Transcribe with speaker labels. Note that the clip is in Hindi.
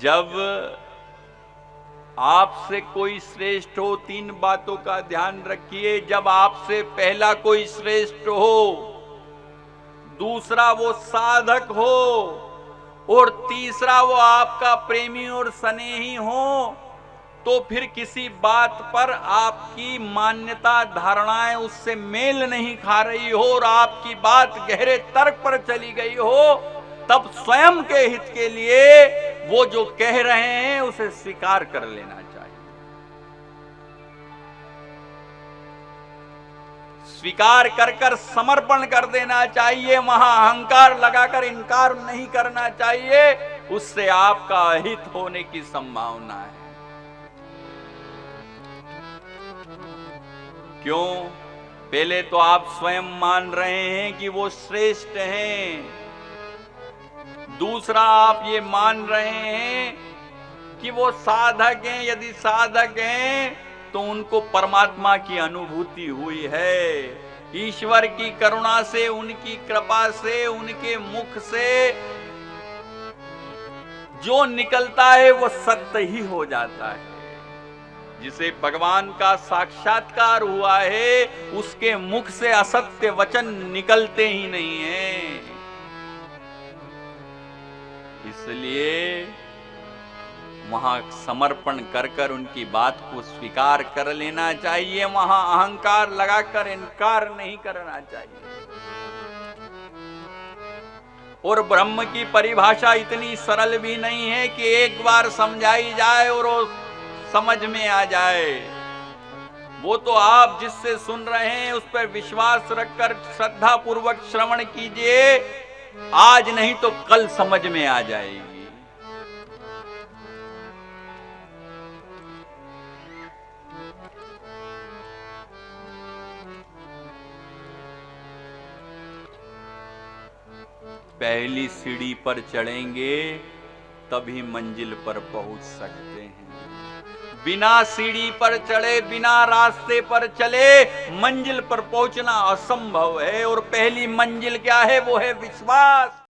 Speaker 1: जब आपसे कोई श्रेष्ठ हो, तीन बातों का ध्यान रखिए। जब आपसे पहला कोई श्रेष्ठ हो, दूसरा वो साधक हो, और तीसरा वो आपका प्रेमी और स्नेही हो, तो फिर किसी बात पर आपकी मान्यता धारणाएं उससे मेल नहीं खा रही हो और आपकी बात गहरे तर्क पर चली गई हो, तब स्वयं के हित के लिए वो जो कह रहे हैं उसे स्वीकार कर लेना चाहिए। स्वीकार कर कर समर्पण कर देना चाहिए, वहां अहंकार लगाकर इनकार नहीं करना चाहिए। उससे आपका अहित होने की संभावना है। क्यों? पहले तो आप स्वयं मान रहे हैं कि वो श्रेष्ठ हैं, दूसरा आप ये मान रहे हैं कि वो साधक हैं। यदि साधक हैं तो उनको परमात्मा की अनुभूति हुई है, ईश्वर की करुणा से, उनकी कृपा से, उनके मुख से जो निकलता है वो सत्य ही हो जाता है। जिसे भगवान का साक्षात्कार हुआ है उसके मुख से असत्य वचन निकलते ही नहीं हैं। इसलिए वहां समर्पण कर कर उनकी बात को स्वीकार कर लेना चाहिए, वहां अहंकार लगाकर इनकार नहीं करना चाहिए। और ब्रह्म की परिभाषा इतनी सरल भी नहीं है कि एक बार समझाई जाए और वो समझ में आ जाए। वो तो आप जिससे सुन रहे हैं उस पर विश्वास रखकर श्रद्धा पूर्वक श्रवण कीजिए, आज नहीं तो कल समझ में आ जाएगी। पहली सीढ़ी पर चढ़ेंगे तभी मंजिल पर पहुंच सकते हैं। बिना सीढ़ी पर चढ़े, बिना रास्ते पर चले मंजिल पर पहुंचना असंभव है। और पहली मंजिल क्या है? वो है विश्वास।